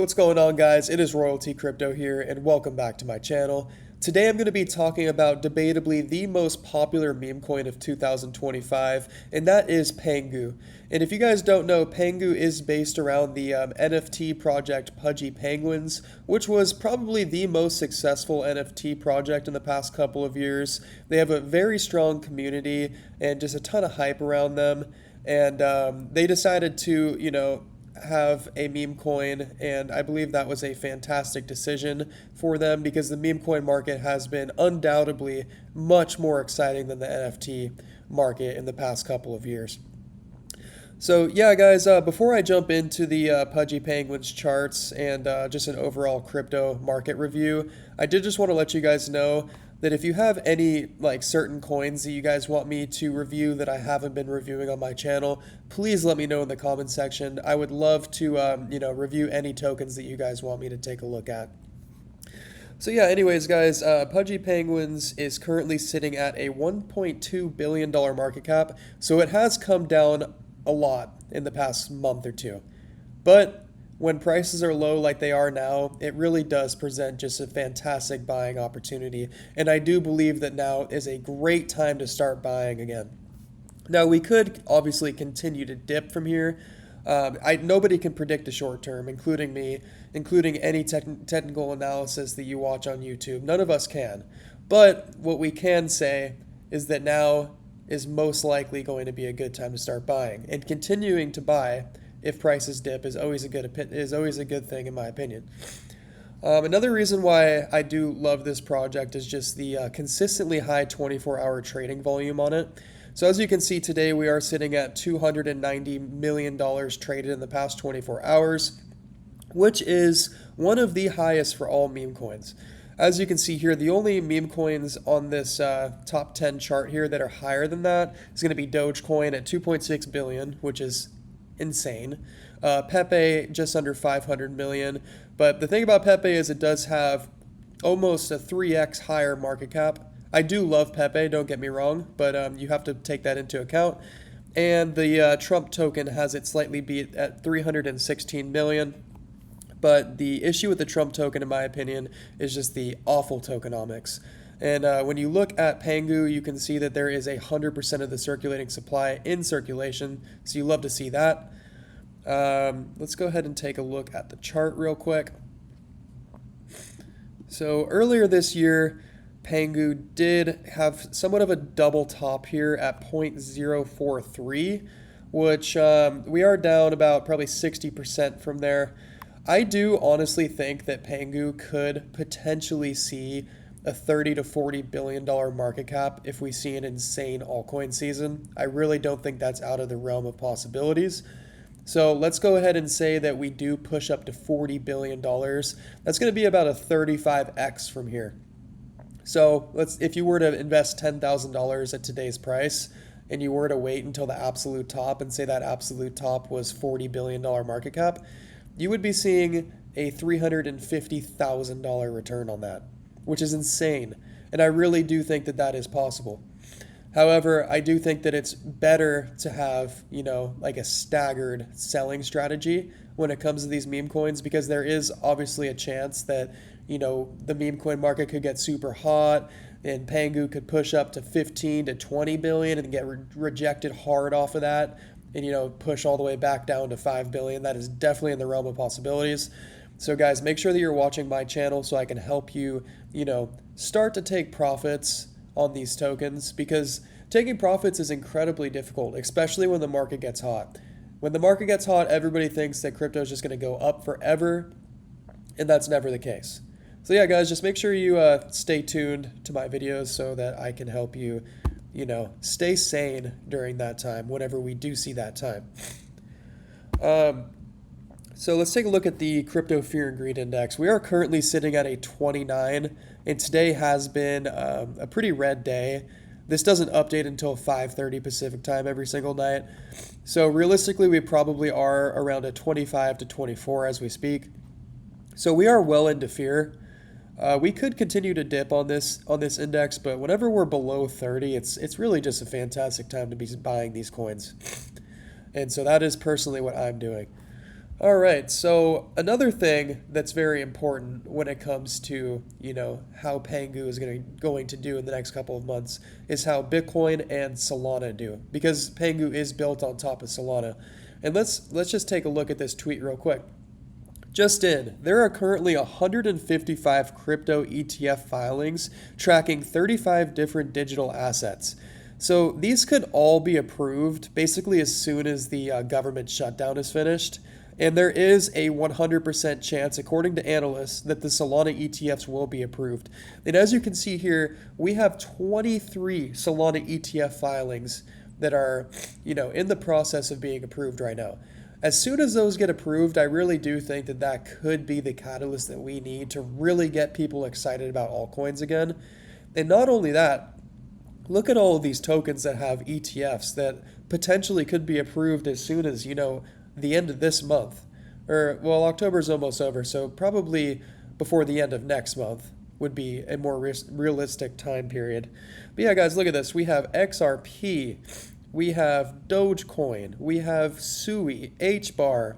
What's going on, guys? It is Royalty Crypto here, and welcome back to my channel. Today I'm going to be talking about debatably the most popular meme coin of 2025, and that is PENGU. And if you guys don't know, PENGU is based around the NFT project Pudgy Penguins, which was probably the most successful NFT project in the past couple of years. They have a very strong community and just a ton of hype around them, and they decided to, have a meme coin, and I believe that was a fantastic decision for them because the meme coin market has been undoubtedly much more exciting than the NFT market in the past couple of years. So yeah, guys, before I jump into the Pudgy Penguins charts and just an overall crypto market review, I did just want to let you guys know that if you have any certain coins that you guys want me to review that I haven't been reviewing on my channel, please let me know in the comment section. I would love to review any tokens that you guys want me to take a look at. So yeah, anyways, guys, Pudgy Penguins is currently sitting at a $1.2 billion market cap, so it has come down a lot in the past month or two. But when prices are low like they are now, it really does present just a fantastic buying opportunity. And I do believe that now is a great time to start buying again. Now, we could obviously continue to dip from here. Nobody can predict the short term, including me, including any technical analysis that you watch on YouTube. None of us can. But what we can say is that now is most likely going to be a good time to start buying. And continuing to buy if prices dip is always a good thing in my opinion. Another reason why I do love this project is just the consistently high 24-hour trading volume on it. So as you can see today, we are sitting at $290 million traded in the past 24 hours, which is one of the highest for all meme coins. As you can see here, the only meme coins on this top 10 chart here that are higher than that is going to be Dogecoin at 2.6 billion, which is insane. Pepe just under 500 million. But the thing about Pepe is it does have almost a 3x higher market cap. I do love Pepe, don't get me wrong, but you have to take that into account. And the Trump token has it slightly beat at 316 million. But the issue with the Trump token, in my opinion, is just the awful tokenomics. And when you look at PENGU, you can see that there is 100% of the circulating supply in circulation. So you love to see that. Let's go ahead and take a look at the chart real quick. So earlier this year, PENGU did have somewhat of a double top here at 0.043, which we are down about probably 60% from there. I do honestly think that PENGU could potentially see a $30 to $40 billion market cap if we see an insane altcoin season. I really don't think that's out of the realm of possibilities. So let's go ahead and say that we do push up to $40 billion. That's going to be about a 35x from here. So if you were to invest $10,000 at today's price and you were to wait until the absolute top and say that absolute top was $40 billion market cap, you would be seeing a $350,000 return on that, which is insane. And I really do think that that is possible. However, I do think that it's better to have, a staggered selling strategy when it comes to these meme coins, because there is obviously a chance that, the meme coin market could get super hot and PENGU could push up to 15 to 20 billion and get rejected hard off of that and, push all the way back down to 5 billion. That is definitely in the realm of possibilities. So guys, make sure that you're watching my channel so I can help you, start to take profits on these tokens, because taking profits is incredibly difficult, especially when the market gets hot. When the market gets hot, everybody thinks that crypto is just going to go up forever, and that's never the case. So yeah, guys, just make sure you stay tuned to my videos so that I can help you, stay sane during that time, whenever we do see that time. So let's take a look at the Crypto Fear and Greed Index. We are currently sitting at a 29, and today has been a pretty red day. This doesn't update until 5:30 Pacific time every single night. So realistically, we probably are around a 25 to 24 as we speak. So we are well into fear. We could continue to dip on this index, but whenever we're below 30, it's really just a fantastic time to be buying these coins. And so that is personally what I'm doing. All right, so another thing that's very important when it comes to, how Pengu is going to do in the next couple of months is how Bitcoin and Solana do, because Pengu is built on top of Solana. And let's just take a look at this tweet real quick. Just in, there are currently 155 crypto ETF filings tracking 35 different digital assets. So these could all be approved basically as soon as the government shutdown is finished. And there is a 100% chance, according to analysts, that the Solana ETFs will be approved. And as you can see here, we have 23 Solana ETF filings that are, in the process of being approved right now. As soon as those get approved, I really do think that that could be the catalyst that we need to really get people excited about altcoins again. And not only that, look at all of these tokens that have ETFs that potentially could be approved as soon as, the end of this month. Well, October's almost over, so probably before the end of next month would be a more realistic time period. But yeah, guys, look at this. We have XRP, we have Dogecoin, we have SUI, HBAR,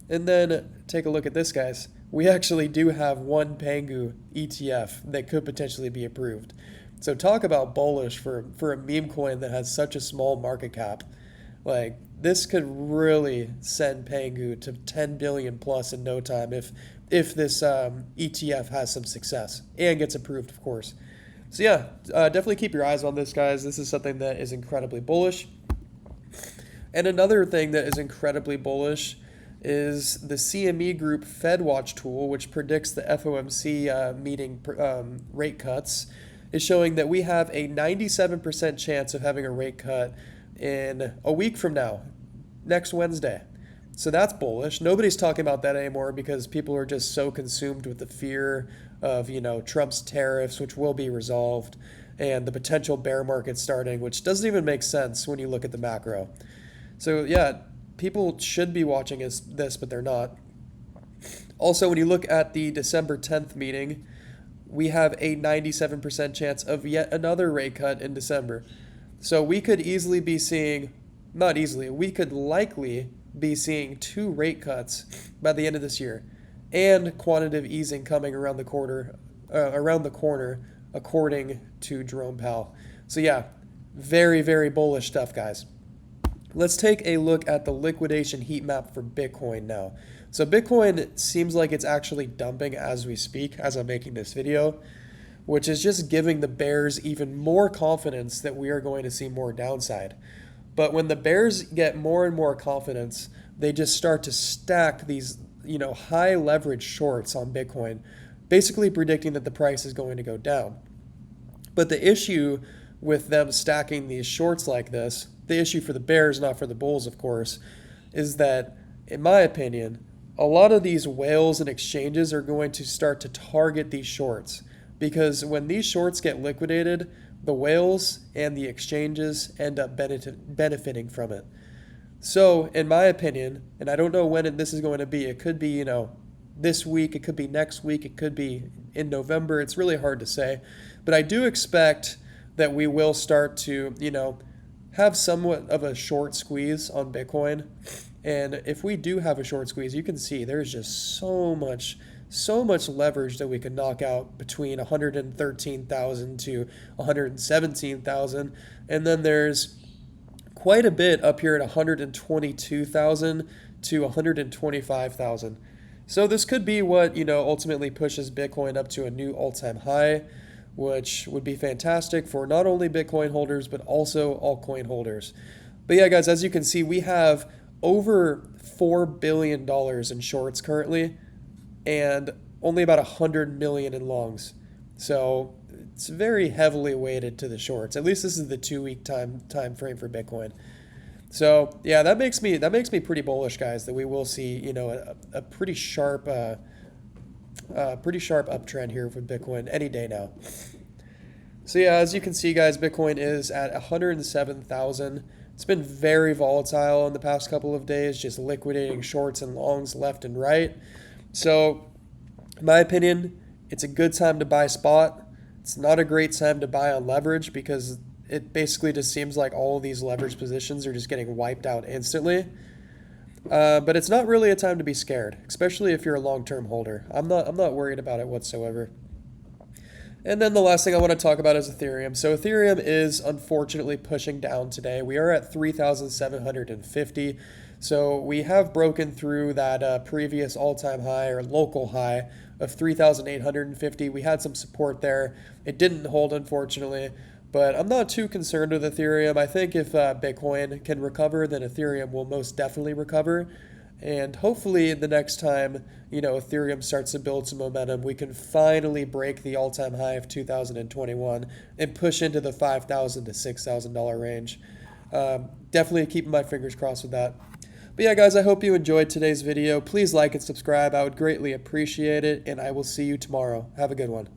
and then take a look at this, guys. We actually do have one Pengu ETF that could potentially be approved. So talk about bullish for a meme coin that has such a small market cap. Like, this could really send Pengu to 10 billion plus in no time if this ETF has some success and gets approved, of course. So yeah, definitely keep your eyes on this, guys. This is something that is incredibly bullish. And another thing that is incredibly bullish is the CME Group FedWatch tool, which predicts the FOMC meeting rate cuts, is showing that we have a 97% chance of having a rate cut in a week from now, next Wednesday. So that's bullish. Nobody's talking about that anymore because people are just so consumed with the fear of, Trump's tariffs, which will be resolved, and the potential bear market starting, which doesn't even make sense when you look at the macro. So yeah, people should be watching this, but they're not. Also, when you look at the December 10th meeting, we have a 97% chance of yet another rate cut in December. So we could easily be seeing, not easily, we could likely be seeing 2 rate cuts by the end of this year, and quantitative easing coming around the corner, according to Jerome Powell. So yeah, very, very bullish stuff, guys. Let's take a look at the liquidation heat map for Bitcoin now. So Bitcoin seems like it's actually dumping as we speak, as I'm making this video, which is just giving the bears even more confidence that we are going to see more downside. But when the bears get more and more confidence, they just start to stack these, high leverage shorts on Bitcoin, basically predicting that the price is going to go down. But the issue with them stacking these shorts like this, the issue for the bears, not for the bulls, of course, is that, in my opinion, a lot of these whales and exchanges are going to start to target these shorts. Because when these shorts get liquidated, the whales and the exchanges end up benefiting from it. So, in my opinion, and I don't know when this is going to be, it could be, this week, it could be next week, it could be in November, it's really hard to say. But I do expect that we will start to, have somewhat of a short squeeze on Bitcoin. And if we do have a short squeeze, you can see there's just so much leverage that we can knock out between 113,000 to 117,000. And then there's quite a bit up here at 122,000 to 125,000. So this could be what, ultimately pushes Bitcoin up to a new all-time high, which would be fantastic for not only Bitcoin holders, but also altcoin holders. But yeah, guys, as you can see, we have over $4 billion in shorts currently, and only about 100 million in longs. So it's very heavily weighted to the shorts. At least this is the 2-week time frame for Bitcoin. So yeah, that makes me pretty bullish, guys, that we will see a pretty sharp uptrend here for Bitcoin any day now. So yeah, as you can see, guys, Bitcoin is at 107,000. It's been very volatile in the past couple of days, just liquidating shorts and longs left and right. So, in my opinion, it's a good time to buy spot. It's not a great time to buy on leverage because it basically just seems like all of these leverage positions are just getting wiped out instantly. But it's not really a time to be scared, especially if you're a long-term holder. I'm not worried about it whatsoever. And then the last thing I want to talk about is Ethereum. So Ethereum is unfortunately pushing down today. We are at 3,750. So we have broken through that previous all-time high or local high of 3,850. We had some support there. It didn't hold, unfortunately. But I'm not too concerned with Ethereum. I think if Bitcoin can recover, then Ethereum will most definitely recover. And hopefully, the next time, Ethereum starts to build some momentum, we can finally break the all-time high of 2021 and push into the $5,000 to $6,000 range. Definitely keeping my fingers crossed with that. But yeah, guys, I hope you enjoyed today's video. Please like and subscribe. I would greatly appreciate it, and I will see you tomorrow. Have a good one.